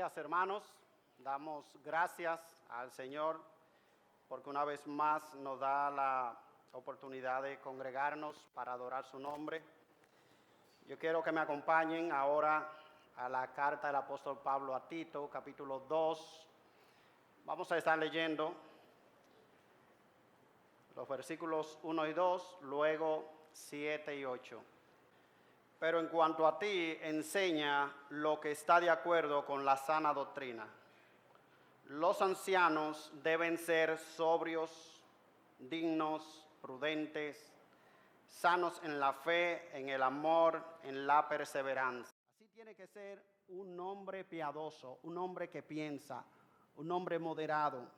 días, hermanos. Damos gracias al Señor porque una vez más nos da la oportunidad de congregarnos para adorar su nombre. Yo quiero que me acompañen ahora a la carta del apóstol Pablo a Tito, capítulo 2. Vamos a estar leyendo los versículos 1 y 2, luego 7 y 8. Pero en cuanto a ti, enseña lo que está de acuerdo con la sana doctrina. Los ancianos deben ser sobrios, dignos, prudentes, sanos en la fe, en el amor, en la perseverancia. Así tiene que ser un hombre piadoso, un hombre que piensa, un hombre moderado.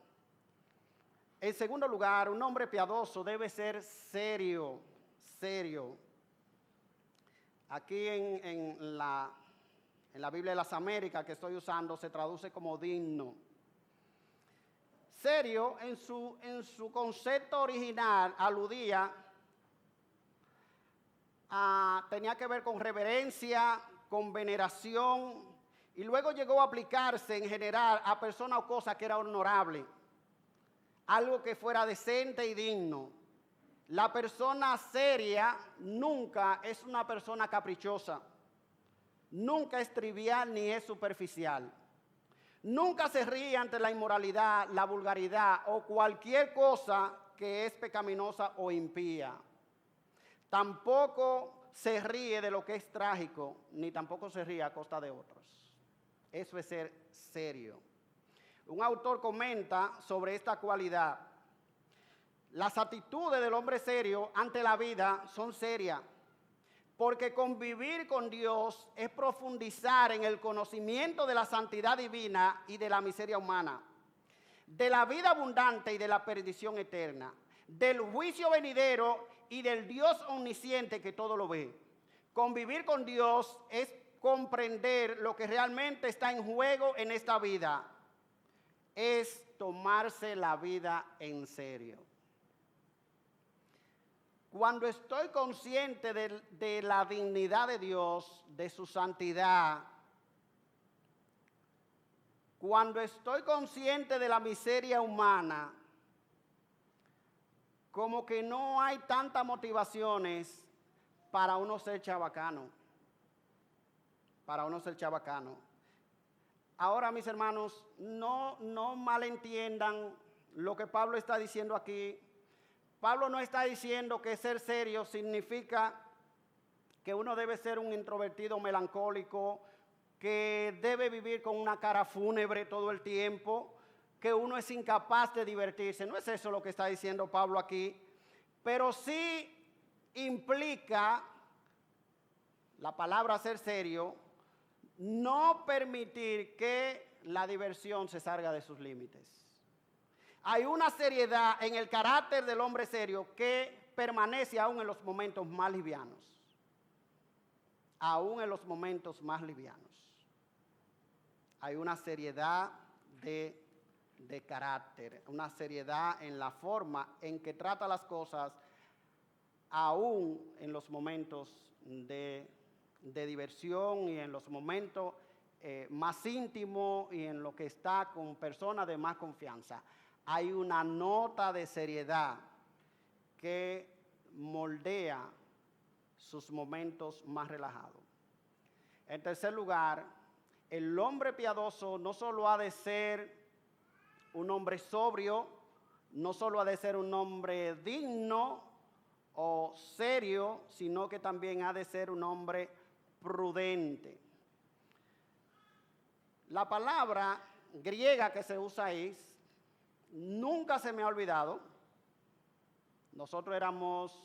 En segundo lugar, un hombre piadoso debe ser serio. Aquí en la Biblia de las Américas que estoy usando se traduce como digno. Serio en su concepto original aludía tenía que ver con reverencia, con veneración, y luego llegó a aplicarse en general a persona o cosa que era honorable, algo que fuera decente y digno. La persona seria nunca es una persona caprichosa, nunca es trivial ni es superficial. Nunca se ríe ante la inmoralidad, la vulgaridad o cualquier cosa que es pecaminosa o impía. Tampoco se ríe de lo que es trágico, ni tampoco se ríe a costa de otros. Eso es ser serio. Un autor comenta sobre esta cualidad: las actitudes del hombre serio ante la vida son serias, porque convivir con Dios es profundizar en el conocimiento de la santidad divina y de la miseria humana, de la vida abundante y de la perdición eterna, del juicio venidero y del Dios omnisciente que todo lo ve. Convivir con Dios es comprender lo que realmente está en juego en esta vida, es tomarse la vida en serio. Cuando estoy consciente de la dignidad de Dios, de su santidad, cuando estoy consciente de la miseria humana, como que no hay tantas motivaciones para uno ser chabacano. Ahora, mis hermanos, no malentiendan lo que Pablo está diciendo aquí. Pablo no está diciendo que ser serio significa que uno debe ser un introvertido melancólico, que debe vivir con una cara fúnebre todo el tiempo, que uno es incapaz de divertirse. No es eso lo que está diciendo Pablo aquí, pero sí implica la palabra ser serio, no permitir que la diversión se salga de sus límites. Hay una seriedad en el carácter del hombre serio que permanece aún en los momentos más livianos. Aún en los momentos más livianos. Hay una seriedad de carácter, una seriedad en la forma en que trata las cosas, aún en los momentos de diversión y en los momentos más íntimos y en lo que está con personas de más confianza. Hay una nota de seriedad que moldea sus momentos más relajados. En tercer lugar, el hombre piadoso no solo ha de ser un hombre sobrio, no solo ha de ser un hombre digno o serio, sino que también ha de ser un hombre prudente. La palabra griega que se usa ahí, nunca se me ha olvidado. Nosotros éramos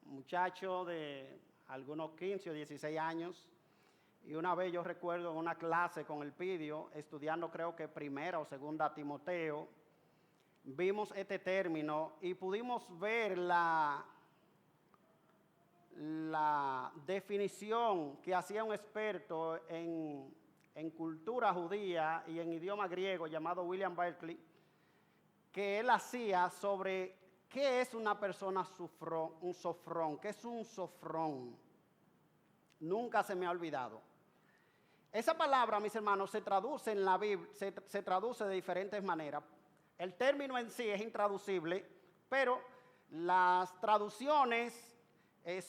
muchachos de algunos 15 o 16 años y una vez yo recuerdo en una clase con Elpidio, estudiando creo que primera o segunda Timoteo, vimos este término y pudimos ver la definición que hacía un experto en cultura judía y en idioma griego llamado William Barclay, que él hacía sobre qué es una persona un sofrón, qué es un sofrón. Nunca se me ha olvidado. Esa palabra, mis hermanos, se traduce en la Biblia, se traduce de diferentes maneras. El término en sí es intraducible, pero las traducciones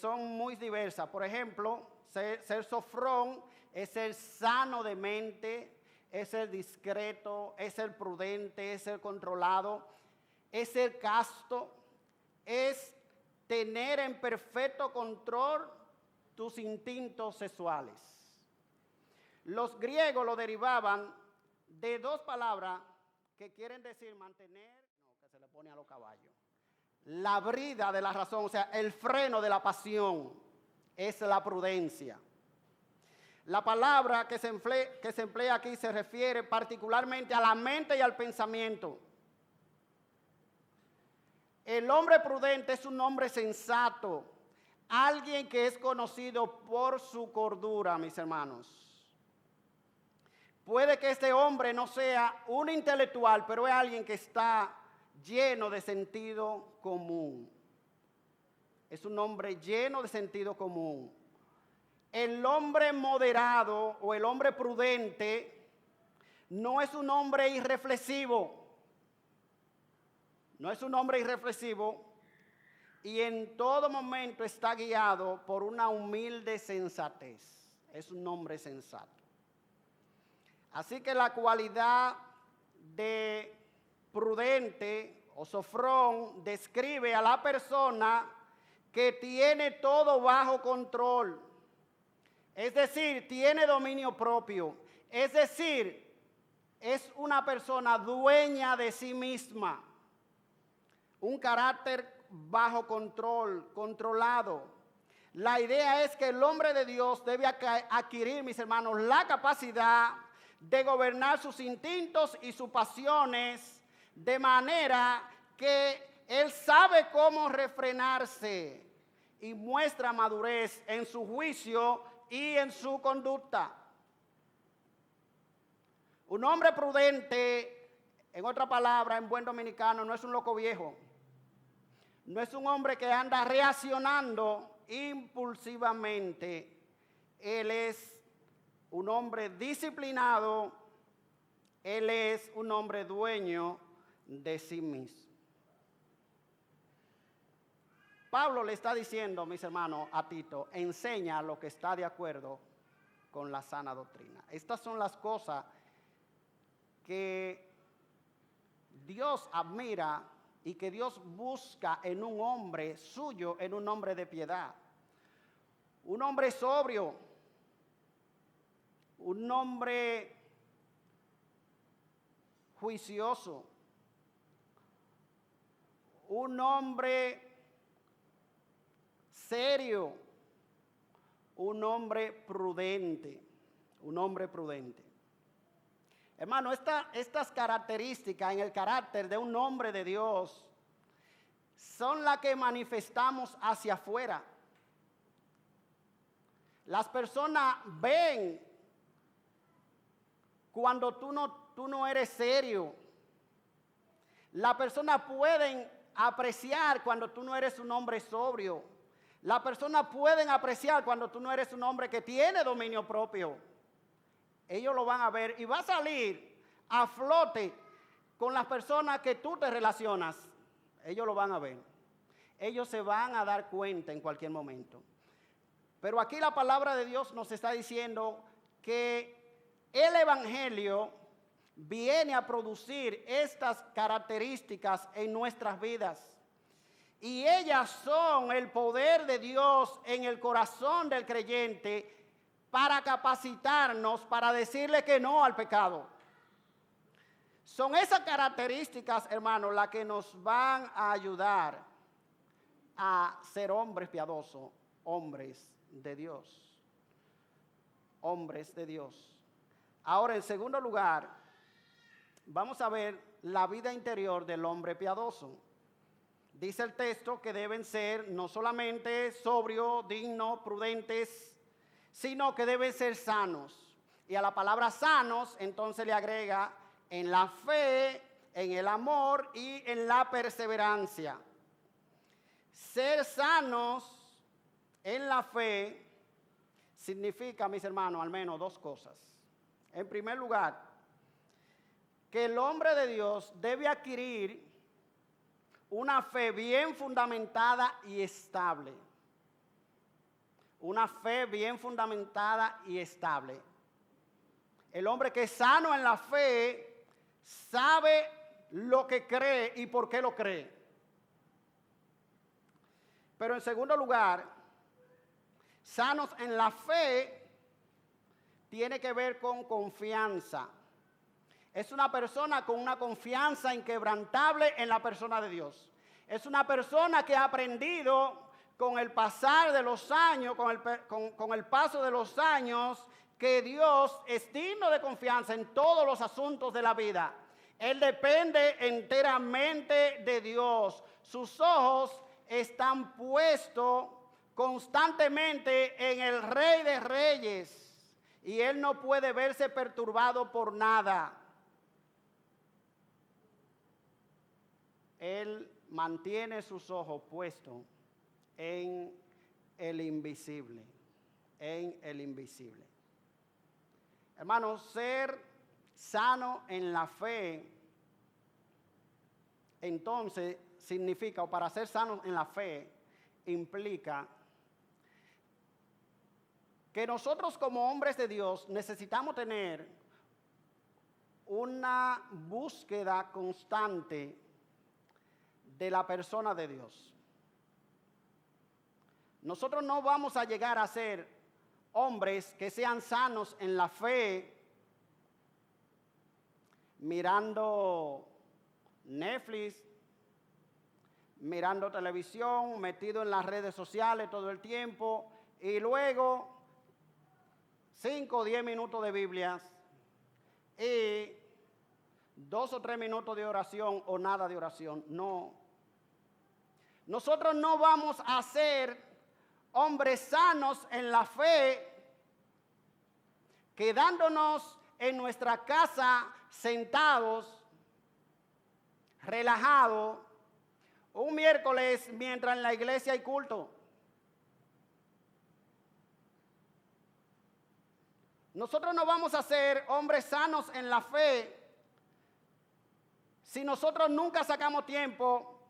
son muy diversas. Por ejemplo, ser sofrón es ser sano de mente, es ser discreto, es ser prudente, es ser controlado, es ser casto, es tener en perfecto control tus instintos sexuales. Los griegos lo derivaban de dos palabras que quieren decir mantener, que se le pone a los caballos. La brida de la razón, o sea, el freno de la pasión, es la prudencia. La palabra que se emplea aquí se refiere particularmente a la mente y al pensamiento. El hombre prudente es un hombre sensato, alguien que es conocido por su cordura, mis hermanos. Puede que este hombre no sea un intelectual, pero es alguien que está lleno de sentido común. Es un hombre lleno de sentido común. El hombre moderado o el hombre prudente no es un hombre irreflexivo. No es un hombre irreflexivo y en todo momento está guiado por una humilde sensatez. Es un hombre sensato. Así que la cualidad de prudente o sofrón describe a la persona que tiene todo bajo control. Es decir, tiene dominio propio. Es decir, es una persona dueña de sí misma. Un carácter bajo control, controlado. La idea es que el hombre de Dios debe adquirir, mis hermanos, la capacidad de gobernar sus instintos y sus pasiones de manera que él sabe cómo refrenarse y muestra madurez en su juicio y en su conducta. Un hombre prudente, en otra palabra, en buen dominicano, no es un loco viejo. No es un hombre que anda reaccionando impulsivamente. Él es un hombre disciplinado, él es un hombre dueño de sí mismo. Pablo le está diciendo, mis hermanos, a Tito, enseña lo que está de acuerdo con la sana doctrina. Estas son las cosas que Dios admira y que Dios busca en un hombre suyo, en un hombre de piedad. Un hombre sobrio, un hombre juicioso, un hombre serio, un hombre prudente, un hombre prudente. Hermano, estas características en el carácter de un hombre de Dios son las que manifestamos hacia afuera. Las personas ven cuando tú no eres serio. Las personas pueden apreciar cuando tú no eres un hombre sobrio. Las personas pueden apreciar cuando tú no eres un hombre que tiene dominio propio. Ellos lo van a ver y va a salir a flote con las personas que tú te relacionas. Ellos lo van a ver. Ellos se van a dar cuenta en cualquier momento. Pero aquí la palabra de Dios nos está diciendo que el Evangelio viene a producir estas características en nuestras vidas. Y ellas son el poder de Dios en el corazón del creyente para capacitarnos, para decirle que no al pecado. Son esas características, hermanos, las que nos van a ayudar a ser hombres piadosos, hombres de Dios. Hombres de Dios. Ahora, en segundo lugar, vamos a ver la vida interior del hombre piadoso. Dice el texto que deben ser no solamente sobrios, dignos, prudentes, sino que deben ser sanos. Y a la palabra sanos, entonces le agrega en la fe, en el amor y en la perseverancia. Ser sanos en la fe significa, mis hermanos, al menos dos cosas. En primer lugar, que el hombre de Dios debe adquirir una fe bien fundamentada y estable. Una fe bien fundamentada y estable. El hombre que es sano en la fe sabe lo que cree y por qué lo cree. Pero en segundo lugar, sanos en la fe tiene que ver con confianza. Es una persona con una confianza inquebrantable en la persona de Dios. Es una persona que ha aprendido con el pasar de los años, con el paso de los años, que Dios es digno de confianza en todos los asuntos de la vida. Él depende enteramente de Dios. Sus ojos están puestos constantemente en el Rey de Reyes y él no puede verse perturbado por nada. Él mantiene sus ojos puestos en el invisible, en el invisible. Hermanos, ser sano en la fe, entonces significa, o para ser sano en la fe, implica que nosotros como hombres de Dios necesitamos tener una búsqueda constante de la persona de Dios. Nosotros no vamos a llegar a ser hombres que sean sanos en la fe mirando Netflix, mirando televisión, metido en las redes sociales todo el tiempo y luego 5 o 10 minutos de Biblias y 2 o 3 minutos de oración o nada de oración. No. Nosotros no vamos a ser hombres sanos en la fe quedándonos en nuestra casa sentados, relajados, un miércoles mientras en la iglesia hay culto. Nosotros no vamos a ser hombres sanos en la fe si nosotros nunca sacamos tiempo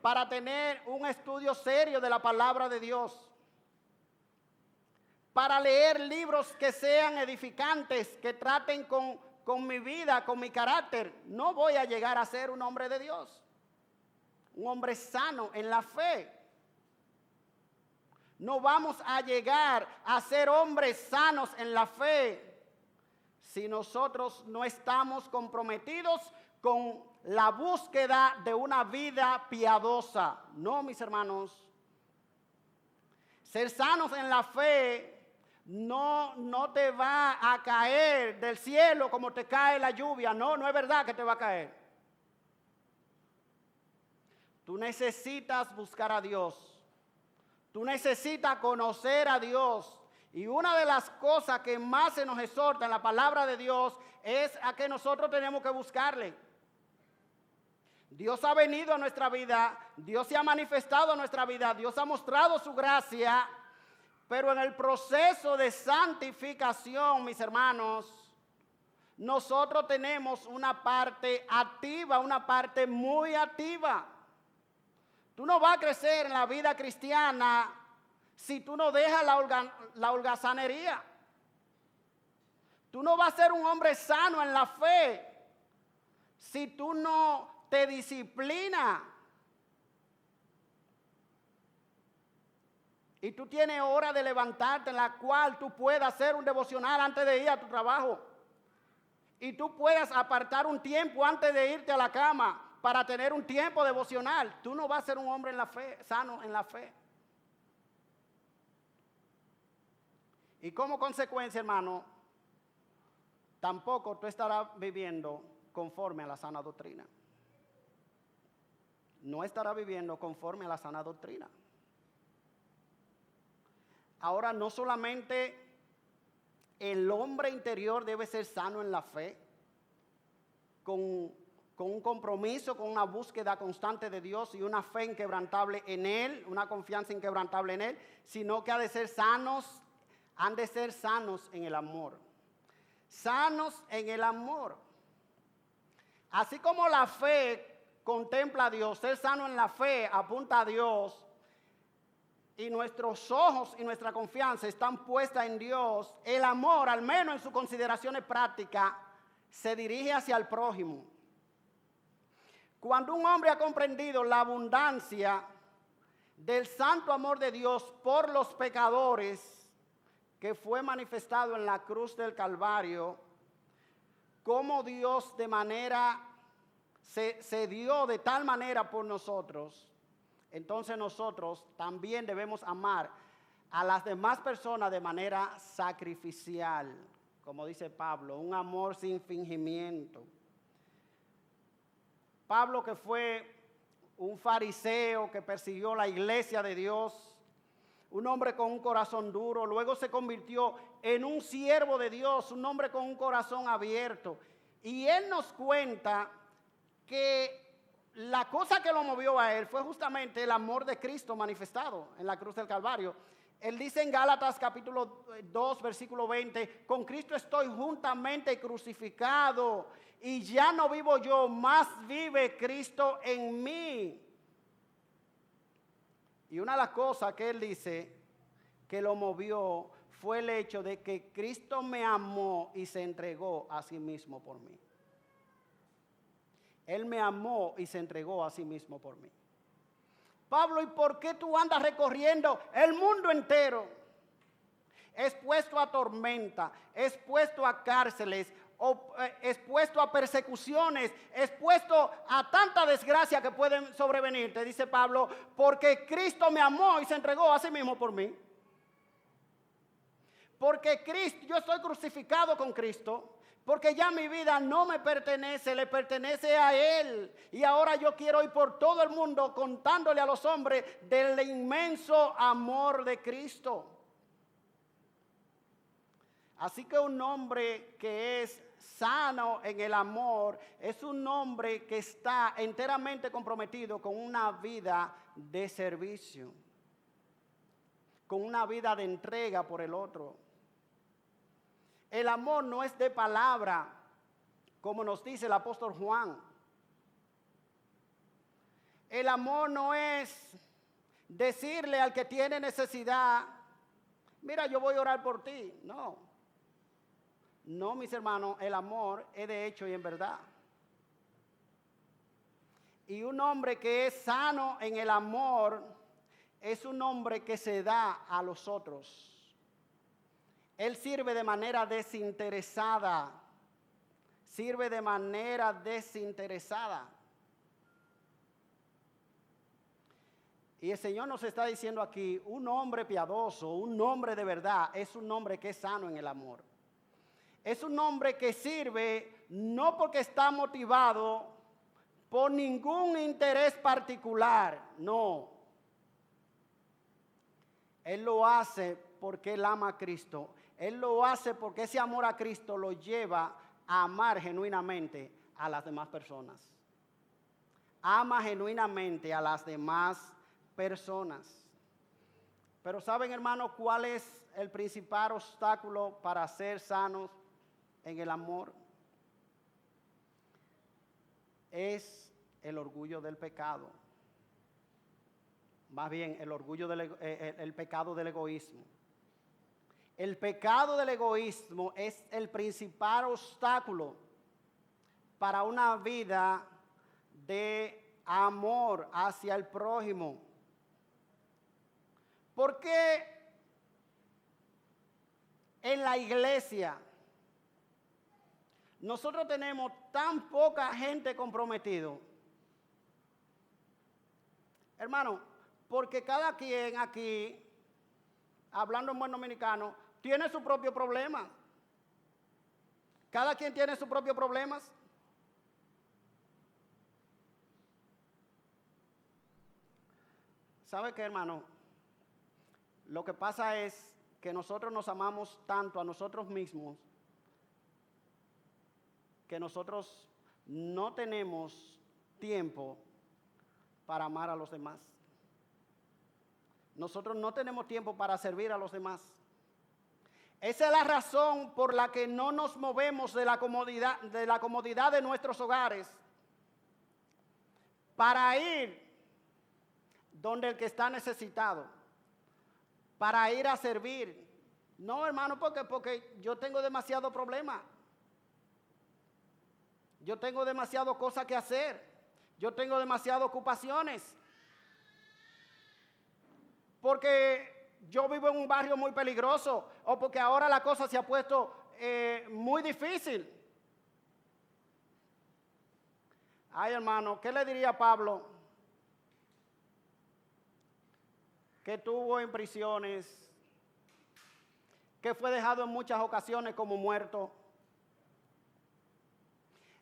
para tener un estudio serio de la palabra de Dios, para leer libros que sean edificantes, que traten con mi vida, con mi carácter. No voy a llegar a ser un hombre de Dios, un hombre sano en la fe. No vamos a llegar a ser hombres sanos en la fe si nosotros no estamos comprometidos con la búsqueda de una vida piadosa. No, mis hermanos. Ser sanos en la fe no te va a caer del cielo como te cae la lluvia. No, no es verdad que te va a caer. Tú necesitas buscar a Dios. Tú necesitas conocer a Dios. Y una de las cosas que más se nos exhorta en la palabra de Dios es a que nosotros tenemos que buscarle. Dios ha venido a nuestra vida, Dios se ha manifestado a nuestra vida, Dios ha mostrado su gracia, pero en el proceso de santificación, mis hermanos, nosotros tenemos una parte activa, una parte muy activa. Tú no vas a crecer en la vida cristiana si tú no dejas la holgazanería. Tú no vas a ser un hombre sano en la fe si tú no te disciplinas. Y tú tienes hora de levantarte en la cual tú puedas hacer un devocional antes de ir a tu trabajo. Y tú puedas apartar un tiempo antes de irte a la cama para tener un tiempo devocional. Tú no vas a ser un hombre en la fe, sano en la fe. Y como consecuencia, hermano, tampoco tú estarás viviendo conforme a la sana doctrina. No estarás viviendo conforme a la sana doctrina. Ahora, no solamente el hombre interior debe ser sano en la fe, con un compromiso, con una búsqueda constante de Dios y una fe inquebrantable en Él, una confianza inquebrantable en Él, sino que han de ser sanos en el amor. sanos en el amor. Así como la fe contempla a Dios, ser sano en la fe apunta a Dios, y nuestros ojos y nuestra confianza están puestas en Dios, el amor, al menos en sus consideraciones prácticas, se dirige hacia el prójimo. Cuando un hombre ha comprendido la abundancia del santo amor de Dios por los pecadores, que fue manifestado en la cruz del Calvario, cómo Dios se dio de tal manera por nosotros, entonces nosotros también debemos amar a las demás personas de manera sacrificial, como dice Pablo, un amor sin fingimiento. Pablo, que fue un fariseo que persiguió la iglesia de Dios, un hombre con un corazón duro, luego se convirtió en un siervo de Dios, un hombre con un corazón abierto. Y él nos cuenta que la cosa que lo movió a él fue justamente el amor de Cristo manifestado en la cruz del Calvario. Él dice en Gálatas capítulo 2, versículo 20, con Cristo estoy juntamente crucificado y ya no vivo yo, más vive Cristo en mí. Y una de las cosas que él dice que lo movió fue el hecho de que Cristo me amó y se entregó a sí mismo por mí. Él me amó y se entregó a sí mismo por mí. Pablo, ¿y por qué tú andas recorriendo el mundo entero? Expuesto a tormenta, expuesto a cárceles, expuesto a persecuciones, expuesto a tanta desgracia que pueden sobrevenir, te dice Pablo, porque Cristo me amó y se entregó a sí mismo por mí. Porque Cristo, yo estoy crucificado con Cristo, porque ya mi vida no me pertenece, le pertenece a Él. Y ahora yo quiero ir por todo el mundo contándole a los hombres del inmenso amor de Cristo. Así que un hombre que es sano en el amor es un hombre que está enteramente comprometido con una vida de servicio, con una vida de entrega por el otro. El amor no es de palabra, como nos dice el apóstol Juan. El amor no es decirle al que tiene necesidad, mira, yo voy a orar por ti. No. No, mis hermanos, el amor es de hecho y en verdad. Y un hombre que es sano en el amor es un hombre que se da a los otros. Él sirve de manera desinteresada. Sirve de manera desinteresada. Y el Señor nos está diciendo aquí, un hombre piadoso, un hombre de verdad, es un hombre que es sano en el amor. Es un hombre que sirve no porque está motivado por ningún interés particular, no. Él lo hace porque él ama a Cristo. Él lo hace porque ese amor a Cristo lo lleva a amar genuinamente a las demás personas. Ama genuinamente a las demás personas. Pero ¿saben, hermanos, cuál es el principal obstáculo para ser sanos en el amor? Es el orgullo del pecado. Más bien, el pecado del egoísmo. El pecado del egoísmo es el principal obstáculo para una vida de amor hacia el prójimo. ¿Por qué en la iglesia nosotros tenemos tan poca gente comprometida? Hermano, porque cada quien aquí, hablando en buen dominicano, tiene su propio problema. Cada quien tiene sus propios problemas. ¿Sabe qué, hermano? Lo que pasa es que nosotros nos amamos tanto a nosotros mismos que nosotros no tenemos tiempo para amar a los demás. Nosotros no tenemos tiempo para servir a los demás. Esa es la razón por la que no nos movemos de la comodidad de nuestros hogares para ir donde el que está necesitado, para ir a servir. No, hermano, porque yo tengo demasiado problema. Yo tengo demasiado cosas que hacer. Yo tengo demasiadas ocupaciones. Porque yo vivo en un barrio muy peligroso o porque ahora la cosa se ha puesto muy difícil. Ay, hermano, ¿qué le diría Pablo? Que estuvo en prisiones, que fue dejado en muchas ocasiones como muerto.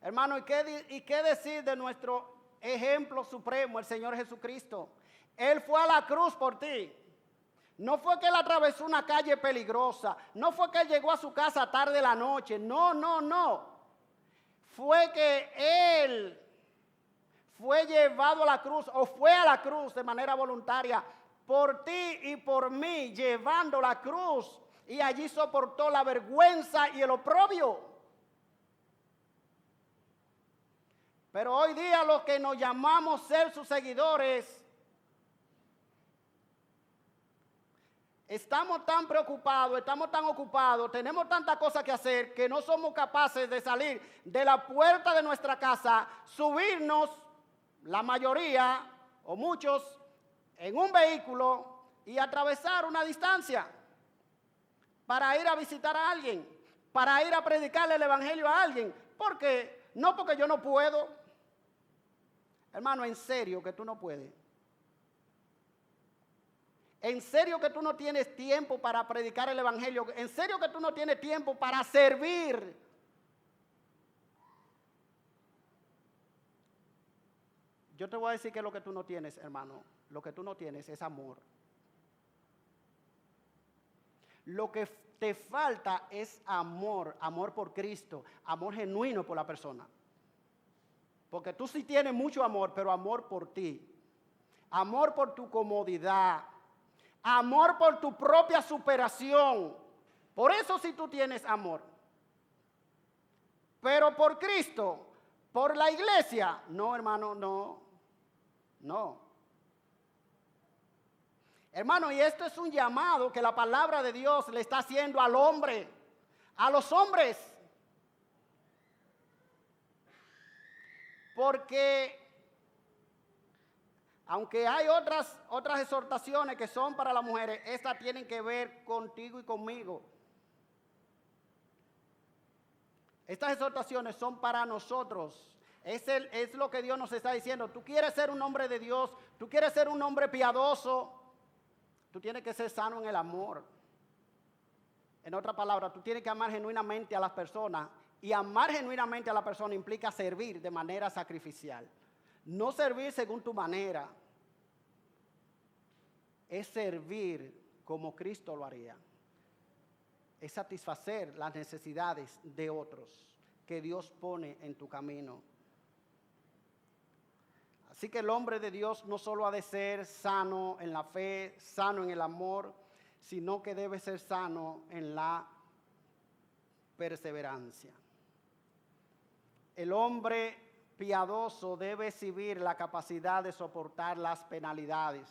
Hermano, ¿y qué decir de nuestro ejemplo supremo, el Señor Jesucristo? Él fue a la cruz por ti. No fue que él atravesó una calle peligrosa. No fue que él llegó a su casa tarde de la noche. No. Fue que él fue llevado a la cruz o fue a la cruz de manera voluntaria por ti y por mí, llevando la cruz. Y allí soportó la vergüenza y el oprobio. Pero hoy día los que nos llamamos ser sus seguidores, estamos tan preocupados, estamos tan ocupados, tenemos tantas cosas que hacer que no somos capaces de salir de la puerta de nuestra casa, subirnos, la mayoría o muchos, en un vehículo y atravesar una distancia para ir a visitar a alguien, para ir a predicarle el evangelio a alguien. ¿Por qué? No porque yo no puedo. Hermano, en serio que tú no puedes. En serio que tú no tienes tiempo para predicar el evangelio. En serio que tú no tienes tiempo para servir. Yo te voy a decir que lo que tú no tienes, hermano, lo que tú no tienes es amor. Lo que te falta es amor, amor por Cristo, amor genuino por la persona. Porque tú sí tienes mucho amor, pero amor por ti. Amor por tu comodidad. Amor por tu propia superación. Por eso sí tú tienes amor. Pero por Cristo, por la iglesia, no, hermano, no. Hermano, y esto es un llamado que la palabra de Dios le está haciendo al hombre, a los hombres. Porque aunque hay otras exhortaciones que son para las mujeres, estas tienen que ver contigo y conmigo. Estas exhortaciones son para nosotros. Es lo que Dios nos está diciendo. Tú quieres ser un hombre de Dios, tú quieres ser un hombre piadoso, tú tienes que ser sano en el amor. En otras palabras, tú tienes que amar genuinamente a las personas. Y amar genuinamente a la persona implica servir de manera sacrificial. No servir según tu manera. Es servir como Cristo lo haría. Es satisfacer las necesidades de otros que Dios pone en tu camino. Así que el hombre de Dios no solo ha de ser sano en la fe, sano en el amor, sino que debe ser sano en la perseverancia. El hombre piadoso debe exhibir la capacidad de soportar las penalidades.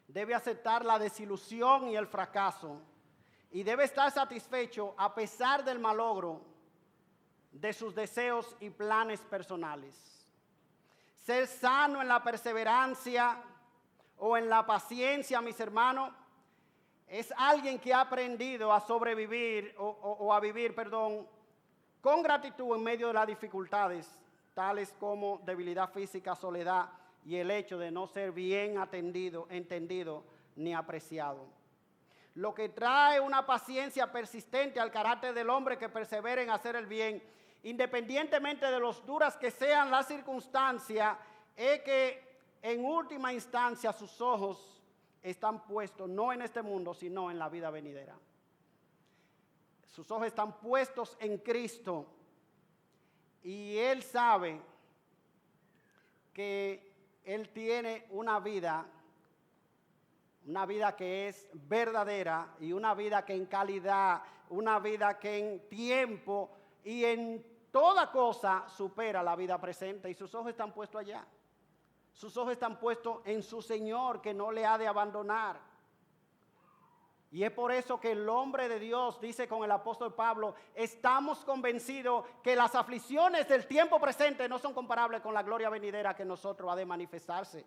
Debe aceptar la desilusión y el fracaso. Y debe estar satisfecho a pesar del malogro de sus deseos y planes personales. Ser sano en la perseverancia o en la paciencia, mis hermanos, es alguien que ha aprendido a sobrevivir o a vivir, con gratitud en medio de las dificultades, tales como debilidad física, soledad y el hecho de no ser bien entendido ni apreciado. Lo que trae una paciencia persistente al carácter del hombre que persevera en hacer el bien, independientemente de los duras que sean las circunstancias, es que en última instancia sus ojos están puestos no en este mundo, sino en la vida venidera. Sus ojos están puestos en Cristo y él sabe que él tiene una vida una vida que es verdadera y una vida que en calidad, una vida que en tiempo y en toda cosa supera la vida presente, y sus ojos están puestos allá. Sus ojos están puestos en su Señor, que no le ha de abandonar. Y es por eso que el hombre de Dios dice con el apóstol Pablo: estamos convencidos que las aflicciones del tiempo presente no son comparables con la gloria venidera que nosotros ha de manifestarse.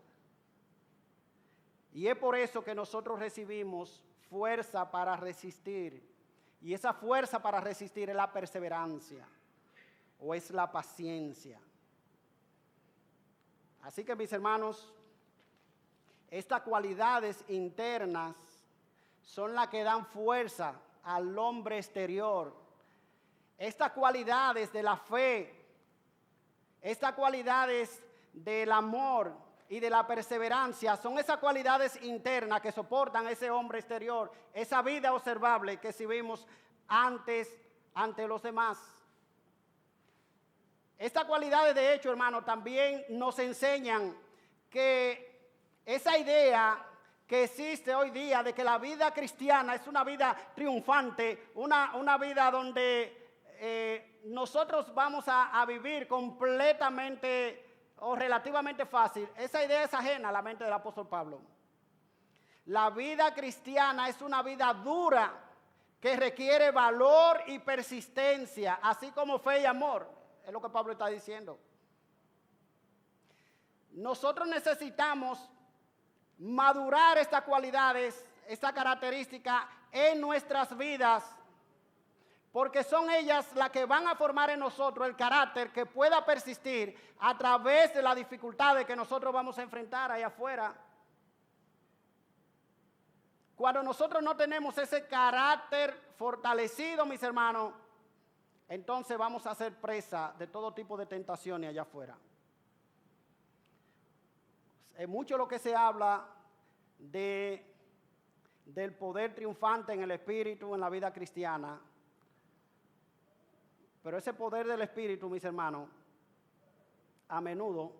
Y es por eso que nosotros recibimos fuerza para resistir. Y esa fuerza para resistir es la perseverancia o es la paciencia. Así que, mis hermanos, estas cualidades internas son las que dan fuerza al hombre exterior. Estas cualidades de la fe, estas cualidades del amor y de la perseverancia son esas cualidades internas que soportan ese hombre exterior, esa vida observable que exhibimos ante los demás. Estas cualidades, de hecho, hermano, también nos enseñan que esa idea que existe hoy día de que la vida cristiana es una vida triunfante, una vida donde nosotros vamos a vivir completamente o relativamente fácil, esa idea es ajena a la mente del apóstol Pablo. La vida cristiana es una vida dura que requiere valor y persistencia, así como fe y amor, es lo que Pablo está diciendo. Nosotros necesitamos madurar estas cualidades, esta característica en nuestras vidas, porque son ellas las que van a formar en nosotros el carácter que pueda persistir a través de las dificultades que nosotros vamos a enfrentar allá afuera. Cuando nosotros no tenemos ese carácter fortalecido, mis hermanos, entonces vamos a ser presa de todo tipo de tentaciones allá afuera. Es mucho lo que se habla del poder triunfante en el espíritu, en la vida cristiana. Pero ese poder del espíritu, mis hermanos, a menudo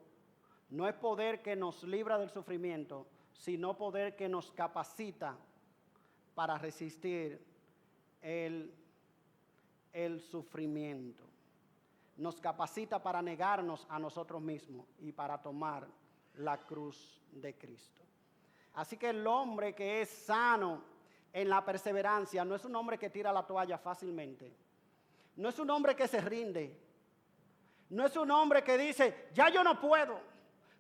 no es poder que nos libra del sufrimiento, sino poder que nos capacita para resistir el sufrimiento. Nos capacita para negarnos a nosotros mismos y para tomar la cruz de Cristo. Así que el hombre que es sano en la perseverancia no es un hombre que tira la toalla fácilmente. No es un hombre que se rinde. No es un hombre que dice, ya yo no puedo.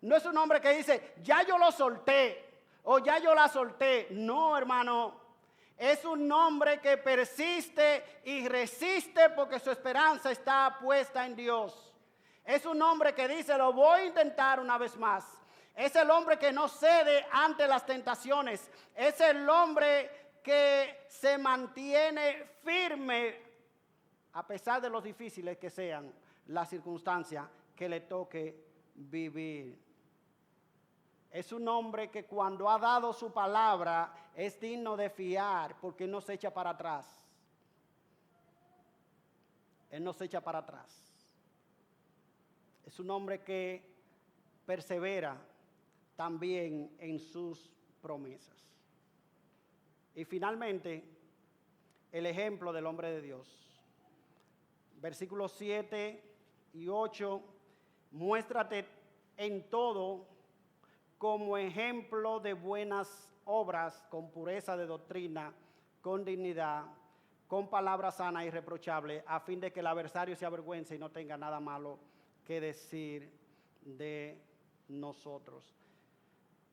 No es un hombre que dice, ya yo lo solté o ya yo la solté. No, hermano. Es un hombre que persiste y resiste porque su esperanza está puesta en Dios. Es un hombre que dice, lo voy a intentar una vez más. Es el hombre que no cede ante las tentaciones. Es el hombre que se mantiene firme a pesar de los difíciles que sean las circunstancias que le toque vivir. Es un hombre que cuando ha dado su palabra es digno de fiar porque no se echa para atrás. Él no se echa para atrás. Es un hombre que persevera también en sus promesas. Y finalmente, el ejemplo del hombre de Dios. Versículos 7 y 8, muéstrate en todo como ejemplo de buenas obras, con pureza de doctrina, con dignidad, con palabra sana y irreprochable, a fin de que el adversario se avergüence y no tenga nada malo que decir de nosotros.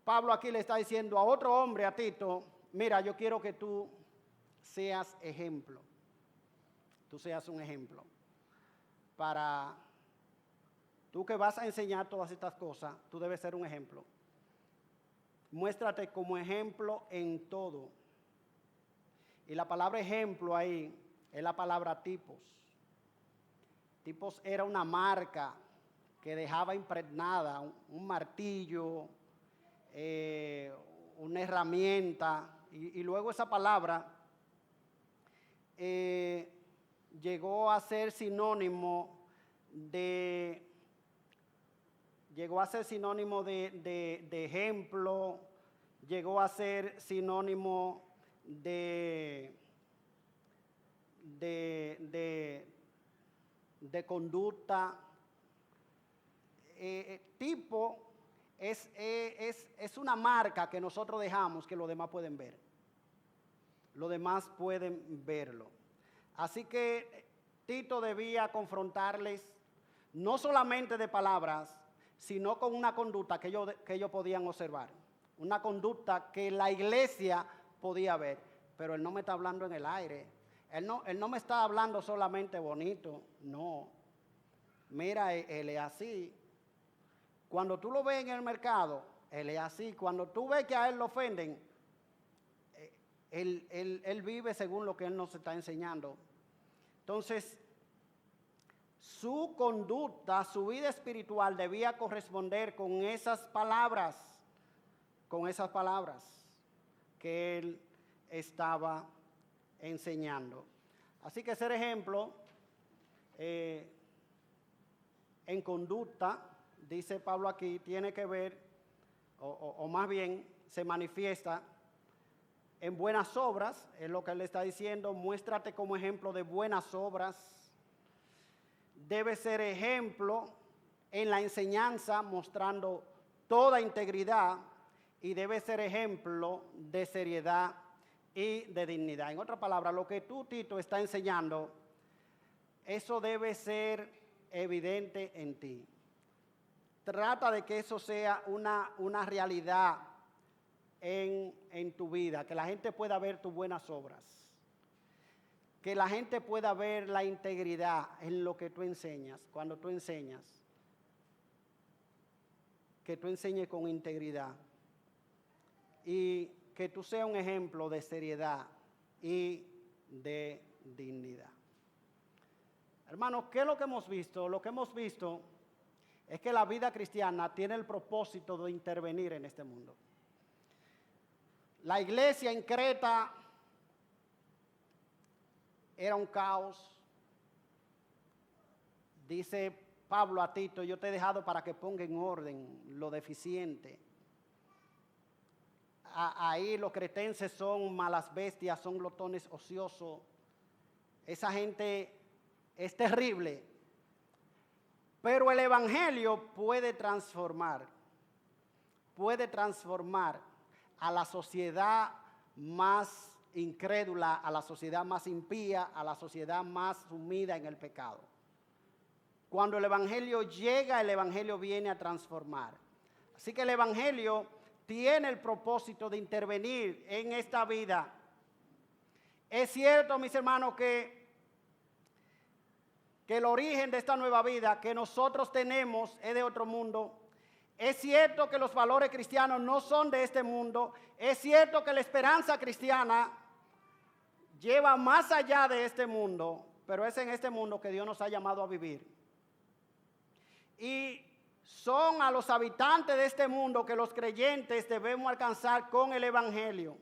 Pablo aquí le está diciendo a otro hombre, a Tito, mira, yo quiero que tú seas ejemplo. Tú seas un ejemplo. Para tú que vas a enseñar todas estas cosas, tú debes ser un ejemplo. Muéstrate como ejemplo en todo. Y la palabra ejemplo ahí es la palabra tipos. Tipos era una marca que dejaba impregnada un martillo, una herramienta, y luego esa palabra llegó a ser sinónimo de ejemplo, llegó a ser sinónimo de conducta. Tipo es una marca que nosotros dejamos que los demás pueden ver. Los demás pueden verlo. Así que Tito debía confrontarles no solamente de palabras, sino con una conducta que ellos podían observar. Una conducta que la iglesia podía ver. Pero él no me está hablando en el aire. Él no me está hablando solamente bonito. No. Mira, él es así. Cuando tú lo ves en el mercado, él es así. Cuando tú ves que a él lo ofenden, él vive según lo que él nos está enseñando. Entonces, su conducta, su vida espiritual debía corresponder con esas palabras que él estaba enseñando. Así que ser ejemplo en conducta, dice Pablo aquí, tiene que ver, o más bien se manifiesta en buenas obras, es lo que él está diciendo, muéstrate como ejemplo de buenas obras. Debe ser ejemplo en la enseñanza, mostrando toda integridad, y debe ser ejemplo de seriedad y de dignidad. En otras palabras, lo que tú, Tito, está enseñando, eso debe ser evidente en ti. Trata de que eso sea una realidad en tu vida, que la gente pueda ver tus buenas obras, que la gente pueda ver la integridad en lo que tú enseñas. Cuando tú enseñas, que tú enseñes con integridad y que tú seas un ejemplo de seriedad y de dignidad. Hermanos, ¿qué es lo que hemos visto? Lo que hemos visto es que la vida cristiana tiene el propósito de intervenir en este mundo. La iglesia en Creta era un caos. Dice Pablo a Tito, yo te he dejado para que ponga en orden lo deficiente. Ahí los cretenses son malas bestias, son glotones ociosos. Esa gente es terrible. Pero el evangelio puede transformar a la sociedad más incrédula, a la sociedad más impía, a la sociedad más sumida en el pecado. Cuando el evangelio llega, el evangelio viene a transformar. Así que el evangelio tiene el propósito de intervenir en esta vida. Es cierto, mis hermanos, que el origen de esta nueva vida que nosotros tenemos es de otro mundo. Es cierto que los valores cristianos no son de este mundo. Es cierto que la esperanza cristiana lleva más allá de este mundo, pero es en este mundo que Dios nos ha llamado a vivir. Y son a los habitantes de este mundo que los creyentes debemos alcanzar con el evangelio.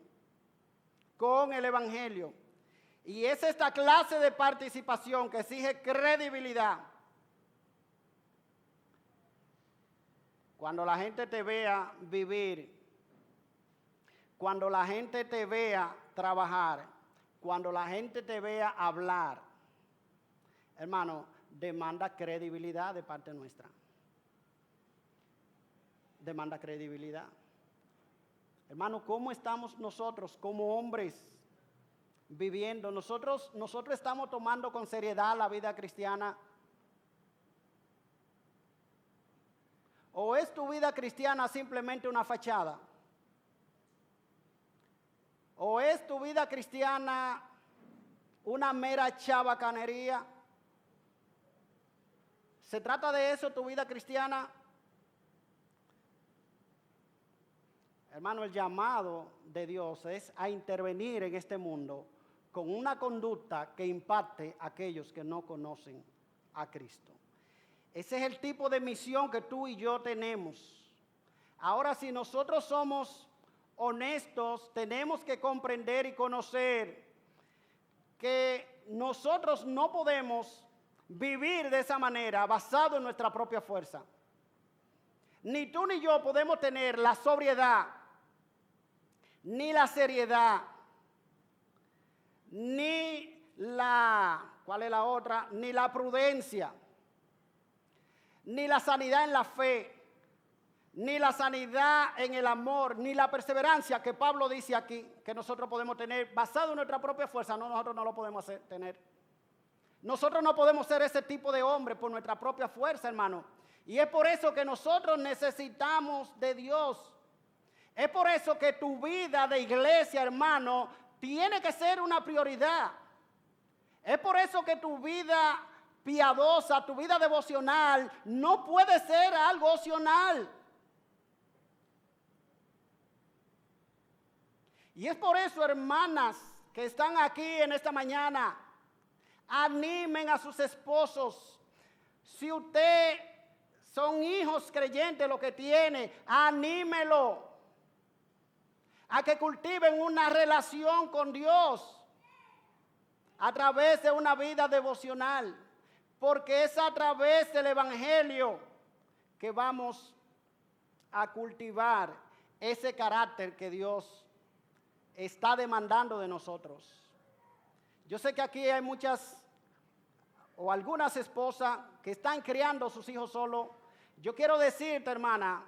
Con el evangelio. Y es esta clase de participación que exige credibilidad. Cuando la gente te vea vivir, cuando la gente te vea trabajar, cuando la gente te vea hablar, hermano, demanda credibilidad de parte nuestra. Demanda credibilidad. Hermano, ¿cómo estamos nosotros como hombres viviendo? Nosotros estamos tomando con seriedad la vida cristiana. ¿O es tu vida cristiana simplemente una fachada? ¿O es tu vida cristiana una mera chabacanería? ¿Se trata de eso tu vida cristiana? Hermano, el llamado de Dios es a intervenir en este mundo con una conducta que impacte a aquellos que no conocen a Cristo. Ese es el tipo de misión que tú y yo tenemos. Ahora, si nosotros somos honestos, tenemos que comprender y conocer que nosotros no podemos vivir de esa manera basado en nuestra propia fuerza. Ni tú ni yo podemos tener la sobriedad, ni la seriedad, ni ¿cuál es la otra? Ni la prudencia, ni la sanidad en la fe, ni la sanidad en el amor, ni la perseverancia que Pablo dice aquí que nosotros podemos tener basado en nuestra propia fuerza. No, nosotros no lo podemos tener. Nosotros no podemos ser ese tipo de hombre por nuestra propia fuerza, hermano. Y es por eso que nosotros necesitamos de Dios. Es por eso que tu vida de iglesia, hermano, tiene que ser una prioridad. Es por eso que tu vida piadosa, tu vida devocional, no puede ser algo opcional. Y es por eso, hermanas, que están aquí en esta mañana, animen a sus esposos. Si usted son hijos creyentes lo que tiene, anímelo a que cultiven una relación con Dios a través de una vida devocional, porque es a través del Evangelio que vamos a cultivar ese carácter que Dios está demandando de nosotros. Yo sé que aquí hay muchas o algunas esposas que están criando a sus hijos solos. Yo quiero decirte, hermana,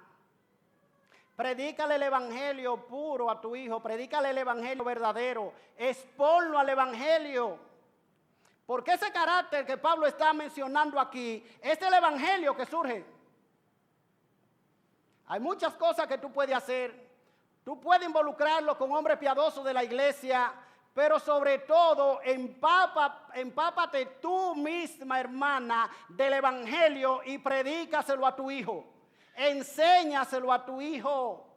predícale el evangelio puro a tu hijo, predícale el evangelio verdadero, exponlo al evangelio. Porque ese carácter que Pablo está mencionando aquí es el evangelio que surge. Hay muchas cosas que tú puedes hacer. Tú puedes involucrarlo con hombres piadosos de la iglesia, pero sobre todo empápate tú misma, hermana, del evangelio y predícaselo a tu hijo. Enséñaselo a tu hijo.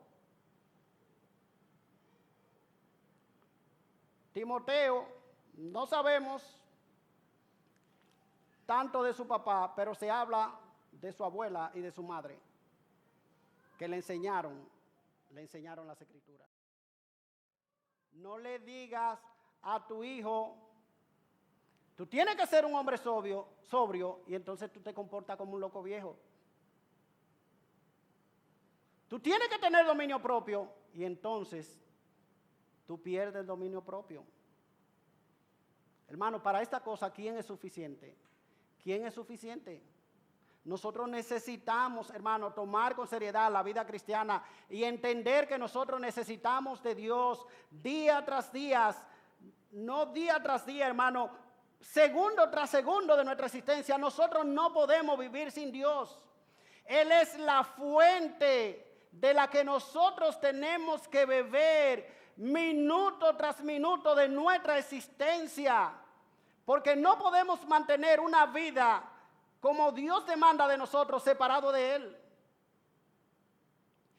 Timoteo, no sabemos tanto de su papá, pero se habla de su abuela y de su madre, que le enseñaron las escrituras. No le digas a tu hijo, tú tienes que ser un hombre sobrio, y entonces tú te comportas como un loco viejo. Tú tienes que tener dominio propio, y entonces tú pierdes el dominio propio. Hermano, para esta cosa, ¿quién es suficiente? ¿Quién es suficiente? Nosotros necesitamos, hermano, tomar con seriedad la vida cristiana y entender que nosotros necesitamos de Dios día tras día, no día tras día, hermano, segundo tras segundo de nuestra existencia. Nosotros no podemos vivir sin Dios. Él es la fuente de la que nosotros tenemos que beber minuto tras minuto de nuestra existencia, porque no podemos mantener una vida como Dios demanda de nosotros, separado de Él.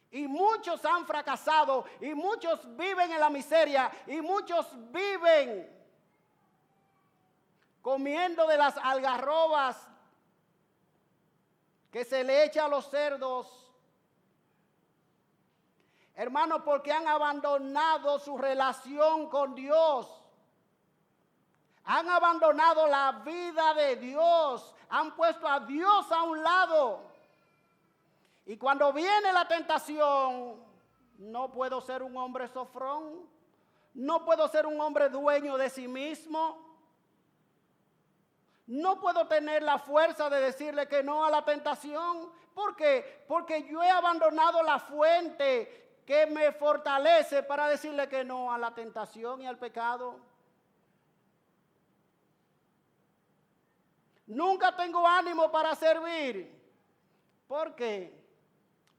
Y muchos han fracasado, y muchos viven en la miseria, y muchos viven comiendo de las algarrobas que se le echa a los cerdos. Hermano, porque han abandonado su relación con Dios. Han abandonado la vida de Dios. Han puesto a Dios a un lado. Y cuando viene la tentación, no puedo ser un hombre sofrón. No puedo ser un hombre dueño de sí mismo. No puedo tener la fuerza de decirle que no a la tentación. ¿Por qué? Porque yo he abandonado la fuente que me fortalece para decirle que no a la tentación y al pecado. Nunca tengo ánimo para servir. ¿Por qué?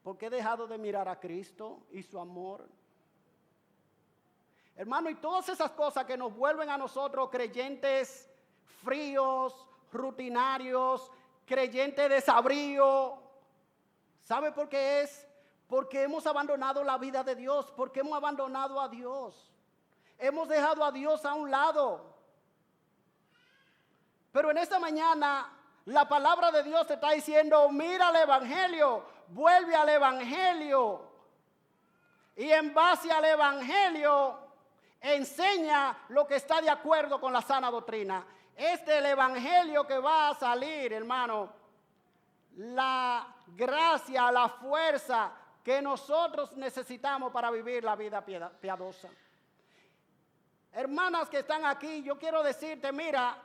Porque he dejado de mirar a Cristo y su amor. Hermano, y todas esas cosas que nos vuelven a nosotros creyentes fríos, rutinarios, creyentes desabríos. ¿Sabe por qué es? Porque hemos abandonado la vida de Dios, porque hemos abandonado a Dios. Hemos dejado a Dios a un lado. Pero en esta mañana la palabra de Dios te está diciendo, mira el evangelio, vuelve al evangelio. Y en base al evangelio enseña lo que está de acuerdo con la sana doctrina. Es del evangelio que va a salir, hermano, la gracia, la fuerza que nosotros necesitamos para vivir la vida piadosa. Hermanas que están aquí, yo quiero decirte, mira,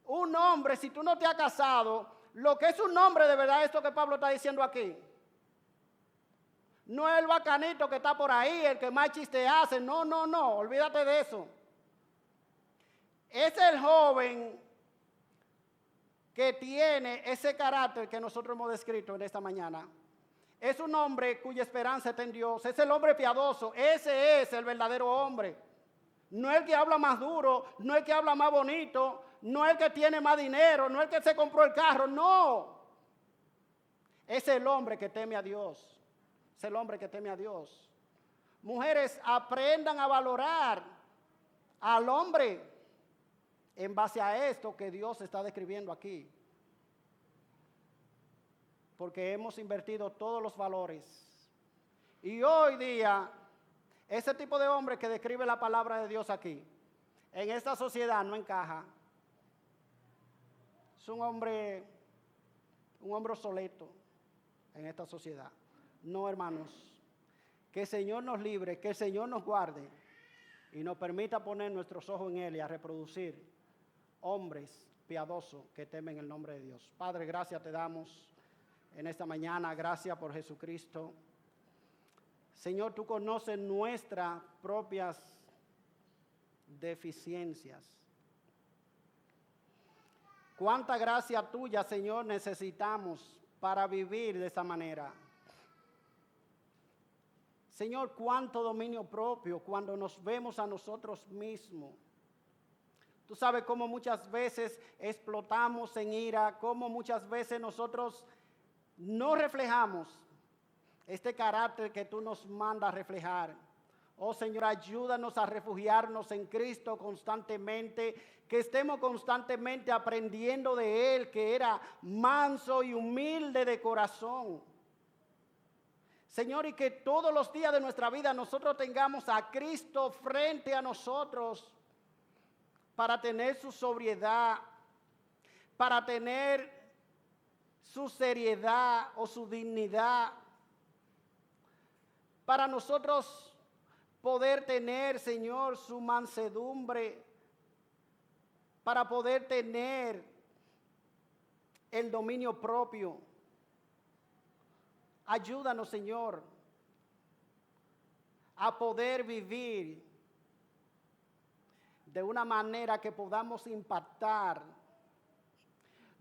un hombre, si tú no te has casado, lo que es un hombre de verdad, esto que Pablo está diciendo aquí, no es el bacanito que está por ahí, el que más chiste hace, no, olvídate de eso. Es el joven que tiene ese carácter que nosotros hemos descrito en esta mañana. Es un hombre cuya esperanza está en Dios, es el hombre piadoso, ese es el verdadero hombre. No el que habla más duro, no el que habla más bonito, no el que tiene más dinero, no el que se compró el carro, no. Es el hombre que teme a Dios. Es el hombre que teme a Dios. Mujeres, aprendan a valorar al hombre en base a esto que Dios está describiendo aquí. Porque hemos invertido todos los valores. Y hoy día, ese tipo de hombre que describe la palabra de Dios aquí, en esta sociedad no encaja. Es un hombre obsoleto en esta sociedad. No, hermanos, que el Señor nos libre, que el Señor nos guarde y nos permita poner nuestros ojos en Él y a reproducir hombres piadosos que temen el nombre de Dios. Padre, gracias te damos en esta mañana, gracias por Jesucristo. Señor, tú conoces nuestras propias deficiencias. Cuánta gracia tuya, Señor, necesitamos para vivir de esta manera. Señor, cuánto dominio propio cuando nos vemos a nosotros mismos. Tú sabes cómo muchas veces explotamos en ira, cómo muchas veces nosotros no reflejamos este carácter que tú nos mandas reflejar. Oh Señor, ayúdanos a refugiarnos en Cristo constantemente, que estemos constantemente aprendiendo de Él, que era manso y humilde de corazón. Señor, y que todos los días de nuestra vida nosotros tengamos a Cristo frente a nosotros para tener su sobriedad, para tener su seriedad o su dignidad, para nosotros poder tener, Señor, su mansedumbre, para poder tener el dominio propio. Ayúdanos, Señor, a poder vivir de una manera que podamos impactar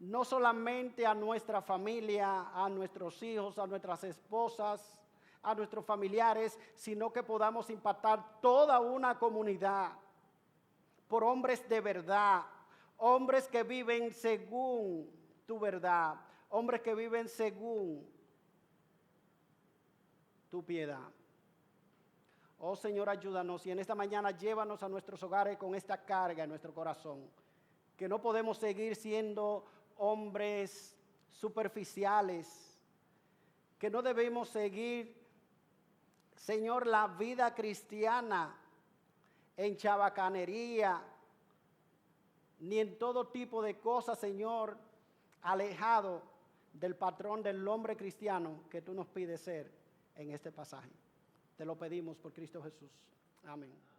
no solamente a nuestra familia, a nuestros hijos, a nuestras esposas, a nuestros familiares, sino que podamos impactar toda una comunidad por hombres de verdad, hombres que viven según tu verdad, hombres que viven según tu piedad. Oh Señor, ayúdanos y en esta mañana llévanos a nuestros hogares con esta carga en nuestro corazón, que no podemos seguir siendo hombres superficiales, que no debemos seguir, Señor, la vida cristiana en chabacanería, ni en todo tipo de cosas, Señor, alejado del patrón del hombre cristiano que tú nos pides ser en este pasaje. Te lo pedimos por Cristo Jesús. Amén.